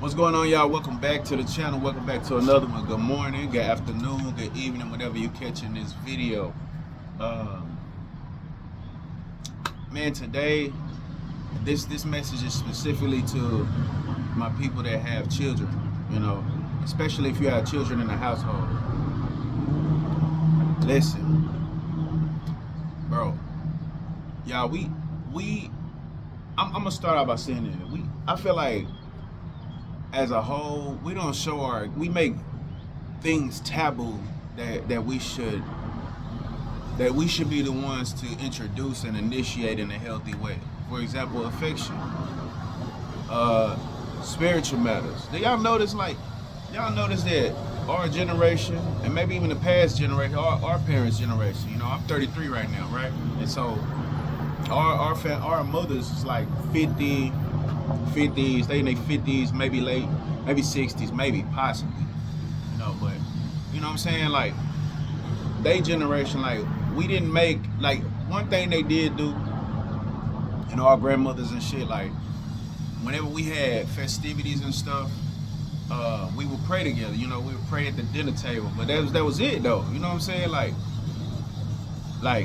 What's going on, y'all? Welcome back to the channel. Welcome back to another one. Good morning, good afternoon, good evening, whenever you're catching this video. Um, Man, today this message is specifically to my people that have children. You know, especially if you have children in the household. Listen, bro, y'all. We. I'm gonna start out by saying that I feel like as a whole, we don't show we make things taboo that we should be the ones to introduce and initiate in a healthy way. For example, affection, uh, spiritual matters. Do y'all notice that our generation and maybe even the past generation, our parents' generation. You know, I'm 33 right now, right? And so our mothers is like 50, 50s. They in their 50s, maybe late, maybe 60s, maybe possibly. You know, but you know what I'm saying? Like they generation, like we didn't make like one thing they did do, you know, our grandmothers and shit, like whenever we had festivities and stuff, we would pray together. You know, we would pray at the dinner table. But that was it though. You know what I'm saying? Like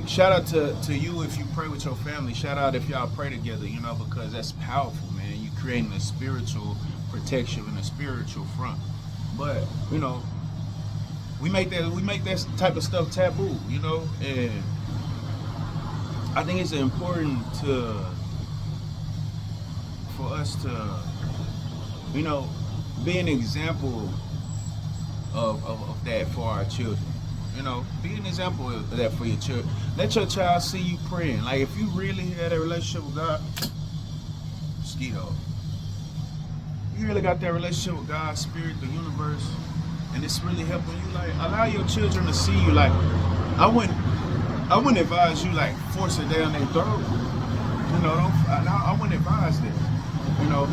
shout out to you if you pray with your family. Shout out if y'all pray together, you know, because that's powerful, man. You creating a spiritual protection and a spiritual front. But, you know, we make that type of stuff taboo, you know, and I think it's important for us to, you know, be an example of that for our children. You know, be an example of that for your children. Let your child see you praying. Like if you really had a relationship with God, mosquito. You really got that relationship with God, spirit, the universe, and it's really helping you. Like allow your children to see you. Like I wouldn't I wouldn't advise you like force it down their throat. You know, I wouldn't advise that. You know,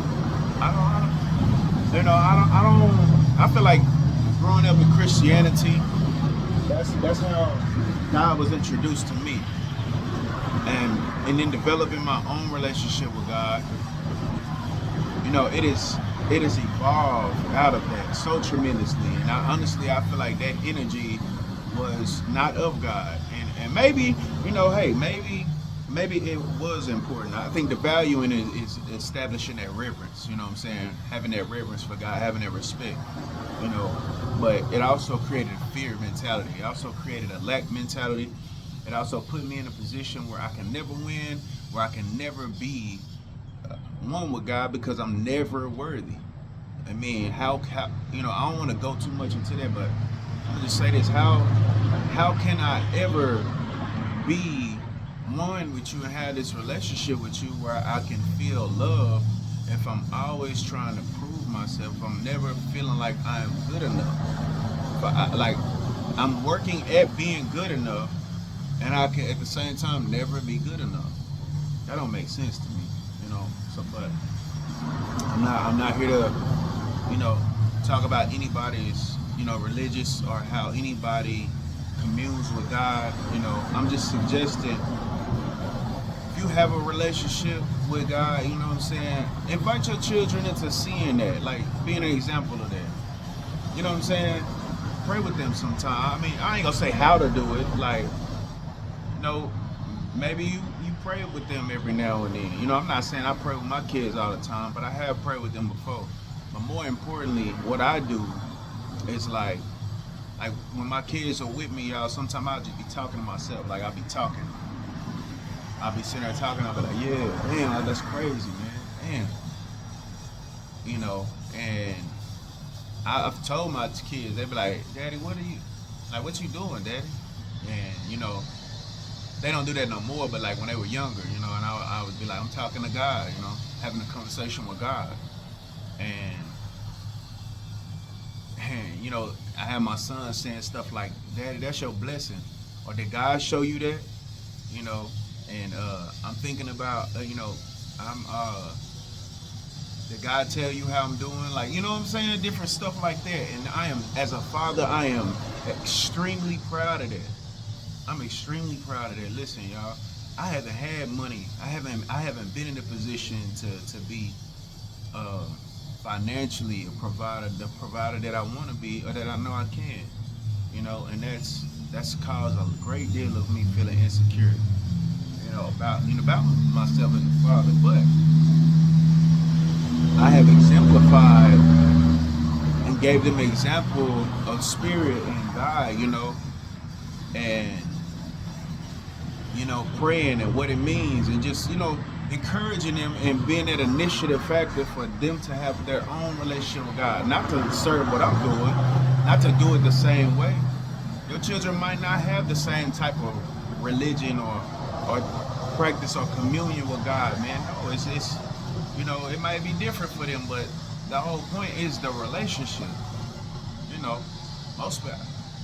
I don't, you know, I feel like growing up in Christianity, that's how God was introduced to me, and then developing my own relationship with God. You know, it is evolved out of that so tremendously, and I feel like that energy was not of God, and maybe, you know, hey, maybe it was important. I think the value in it is establishing that reverence. You know what I'm saying? Having that reverence for God, having that respect. You know, but it also created a fear mentality. It also created a lack mentality. It also put me in a position where I can never win, where I can never be one with God because I'm never worthy. I mean, how you know, I don't want to go too much into that, but I'm gonna just say this: how can I ever be one with you and have this relationship with you where I can feel love if I'm always trying to prove myself? If I'm never feeling like I am good enough. But like I'm working at being good enough, and I can at the same time never be good enough. That don't make sense to me, you know. So, but I'm not here to, you know, talk about anybody's, you know, religious or how anybody communes with God. You know, I'm just suggesting if you have a relationship with God, you know what I'm saying, invite your children into seeing that, like being an example of that. You know what I'm saying? Pray with them sometime. I mean, I ain't gonna say how to do it. Like, you know, maybe you pray with them every now and then. You know, I'm not saying I pray with my kids all the time, but I have prayed with them before. But more importantly, what I do is like when my kids are with me, y'all, sometimes I'll just be talking to myself. Like I'll be talking. I'll be sitting there talking, I'll be like, yeah, damn, like, that's crazy, man. Damn. You know, and I've told my kids, they be like, Daddy, what you doing, Daddy? And, you know, they don't do that no more, but like when they were younger, you know, and I would be like, I'm talking to God, you know, having a conversation with God. And, and you know, I have my son saying stuff like, Daddy, that's your blessing. Or did God show you that? You know, and I'm thinking about, you know, I'm, did God tell you how I'm doing? Like, you know what I'm saying? Different stuff like that. And I am, as a father, I am extremely proud of that. I'm extremely proud of that. Listen, y'all, I haven't had money. I haven't been in a position to be, um, financially a provider, the provider that I want to be or that I know I can. And that's caused a great deal of me feeling insecure, about myself as a father. But I have exemplified and gave them an example of spirit and God, and praying and what it means, and just encouraging them and being that initiative factor for them to have their own relationship with God, not to serve what I'm doing, not to do it the same way. Your children might not have the same type of religion or practice or communion with God, man. No, it's it might be different for them, but the whole point is the relationship. You know, most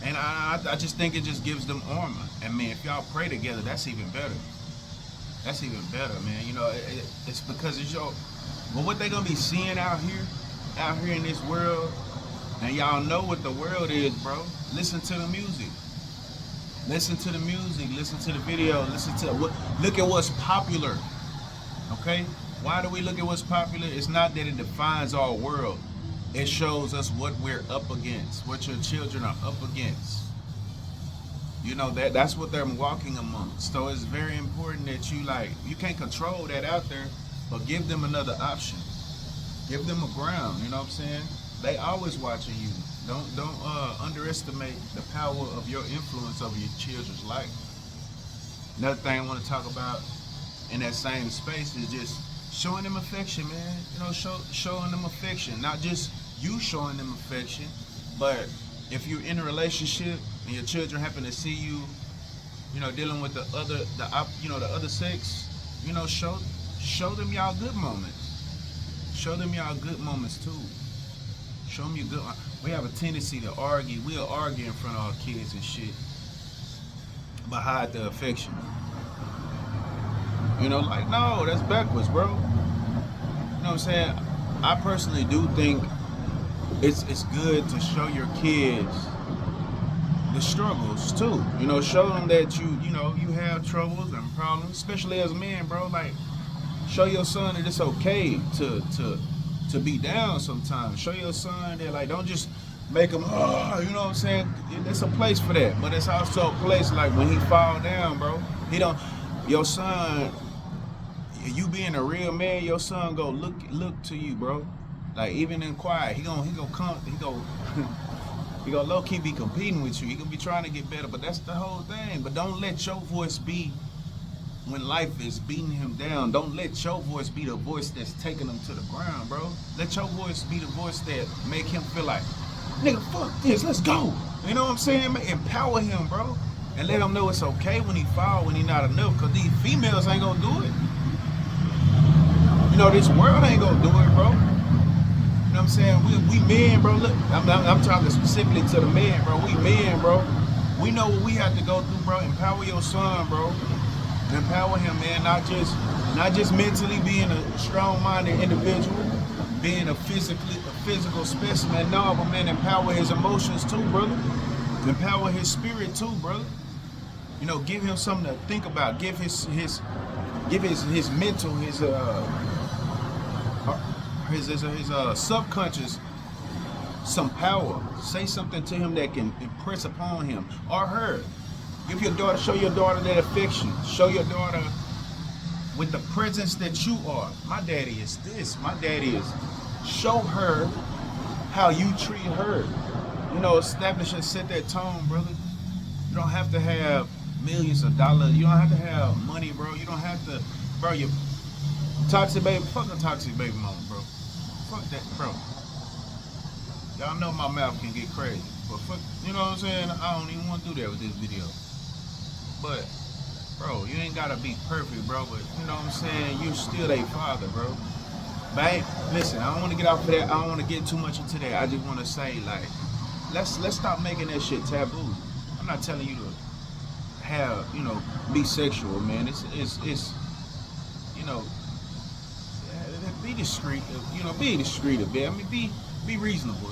and I just think it just gives them armor. And man, if y'all pray together, that's even better. That's even better, man. It's because it's your. But what they gonna be seeing out here in this world, and y'all know what the world is, bro. Listen to the music. Listen to the music. Listen to the video. Look at what's popular. Okay? Why do we look at what's popular? It's not that it defines our world. It shows us what we're up against, what your children are up against. That's what they're walking amongst. So it's very important that you can't control that out there, but give them another option. Give them a ground, you know what I'm saying? They always watching you. Don't underestimate the power of your influence over your children's life. Another thing I want to talk about in that same space is just showing them affection, man. Showing them affection. Not just you showing them affection, but if you're in a relationship and your children happen to see you, dealing with the other sex, show them y'all good moments. Show them y'all good moments too. Show them your good. We have a tendency to argue. We'll argue in front of our kids and shit, but hide the affection. No, that's backwards, bro. You know what I'm saying? I personally do think it's good to show your kids the struggles too. Show them that you have troubles and problems, especially as a man, bro. Like, show your son that it's okay to be down sometimes. Show your son that, don't just make him, you know what I'm saying? There's a place for that, but it's also a place when he fall down, bro. Your son, you being a real man, your son go look to you, bro. Even in quiet, he gonna low key be competing with you. He gonna be trying to get better, but that's the whole thing. But don't let your voice be when life is beating him down. Don't let your voice be the voice that's taking him to the ground, bro. Let your voice be the voice that make him feel like, nigga, fuck this, let's go. You know what I'm saying? Empower him, bro. And let him know it's okay when he fall, when he not enough, because these females ain't gonna do it. This world ain't gonna do it, bro. You know what I'm saying? We men, bro. Look, I'm talking specifically to the men, bro. We men, bro. We know what we have to go through, bro. Empower your son, bro. Empower him, man. Not just mentally being a strong-minded individual, being a physical specimen. No, but man, empower his emotions too, brother. Empower his spirit too, brother. Give him something to think about. Give his mental, his subconscious some power. Say something to him that can impress upon him or her. Show your daughter that affection. Show your daughter with the presence that you are. My daddy is this. My daddy is. Show her how you treat her. Establish and set that tone, brother. You don't have to have millions of dollars. You don't have to have money, bro. You don't have to, bro. You toxic baby. Fuck a toxic baby mama, bro. Fuck that, bro. Y'all know my mouth can get crazy, but fuck, you know what I'm saying? I don't even want to do that with this video. But, bro, you ain't gotta be perfect, bro. But you know what I'm saying? You're still a father, bro. But listen, I don't want to get off of that. I don't want to get too much into that. I just want to say, let's stop making that shit taboo. I'm not telling you to have, be sexual, man. It's be discreet. Be discreet a bit. I mean, be reasonable.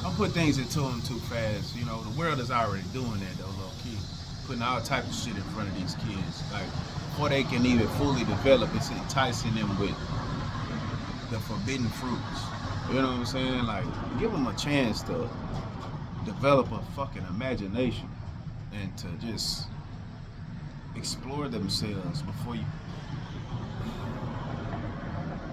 Don't put things into them too fast. The world is already doing that though, low key. Putting all type of shit in front of these kids, before they can even fully develop. It's enticing them with the forbidden fruits. You know what I'm saying? Like, give them a chance to develop a fucking imagination and to just explore themselves before you.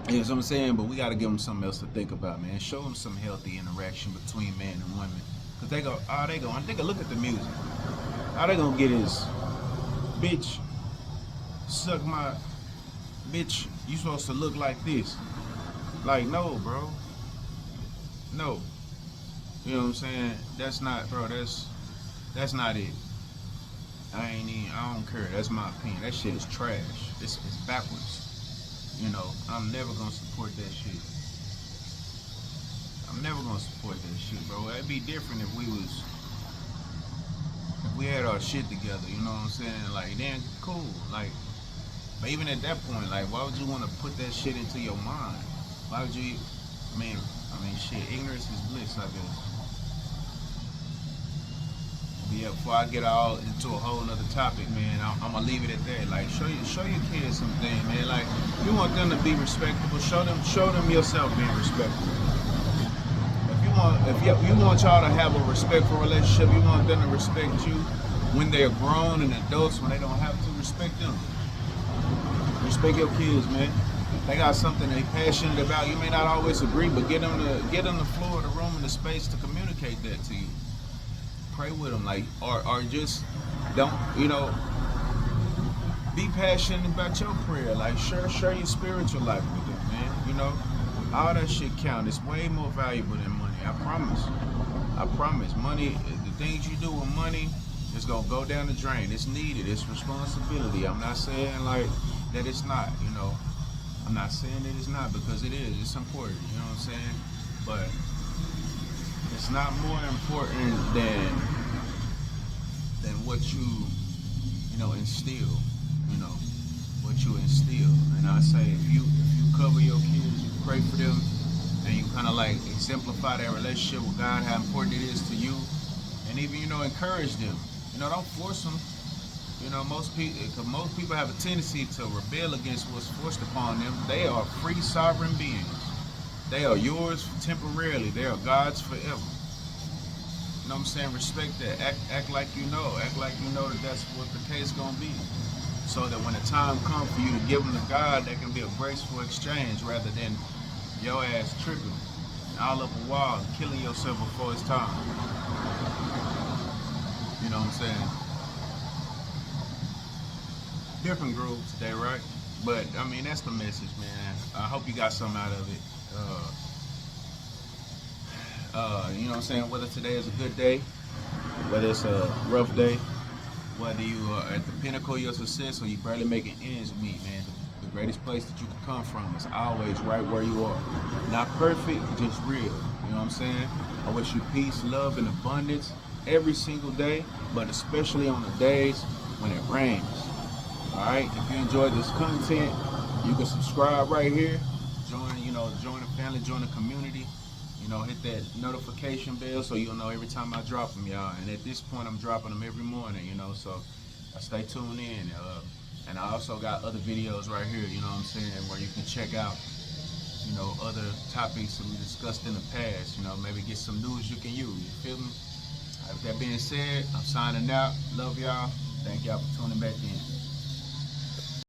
You know what I'm saying? But we got to give them something else to think about, man. Show them some healthy interaction between man and women. Because they can look at the music. All they gonna get is, bitch, suck my, bitch, you supposed to look like this. Like, no, bro. No. You know what I'm saying? That's not, bro, that's not it. I don't care. That's my opinion. That shit is trash. It's backwards. You know, I'm never gonna support that shit. I'm never gonna support that shit, bro. It'd be different if we had our shit together, you know what I'm saying? Like, then cool. Like, but even at that point, like, why would you want to put that shit into your mind? Why would you? Shit. Ignorance is bliss, I guess. But yeah, before I get all into a whole nother topic, man, I'm gonna leave it at that. Like, show your kids something, man. Like, if you want them to be respectable, show them yourself being respectable. If you want y'all to have a respectful relationship, you want them to respect you when they're grown and adults, when they don't have to, respect them. Respect your kids, man. They got something they passionate about. You may not always agree, but get them the floor, the room, and the space to communicate that to you. Pray with them, like, or just don't, be passionate about your prayer. Like, share your spiritual life with them, man. You know, all that shit count. It's way more valuable than money. I promise. Money, the things you do with money, it's gonna go down the drain. It's needed. It's responsibility. I'm not saying like that it's not. I'm not saying that it's not, because it is. It's important. You know what I'm saying? But it's not more important than what you instill. What you instill. And I say, if you cover your kids, you pray for them, and you kind of like exemplify that relationship with God, how important it is to you, and even encourage them. Don't force them. Most people have a tendency to rebel against what's forced upon them. They are free, sovereign beings. They are yours temporarily. They are God's forever. You know what I'm saying? Respect that. Act like you know. Act like you know that that's what the case gonna be. So that when the time comes for you to give them to God, that can be a graceful exchange rather than your ass tripping all up a wall and killing yourself before it's time. You know what I'm saying? Different groups today, right? But that's the message, man. I hope you got something out of it. You know what I'm saying? Whether today is a good day, whether it's a rough day, whether you are at the pinnacle of your success or you barely making ends meet, man, the greatest place that you can come from is always right where you are. Not perfect, just real. You know what I'm saying? I wish you peace, love, and abundance every single day, but especially on the days when it rains. Alright? If you enjoyed this content, you can subscribe right here. Join the family, join the community. Hit that notification bell so you'll know every time I drop them, y'all. And at this point, I'm dropping them every morning, so stay tuned in. And I also got other videos right here, you know what I'm saying, where you can check out, other topics that we discussed in the past, maybe get some news you can use, you feel me? With that being said, I'm signing out. Love y'all. Thank y'all for tuning back in.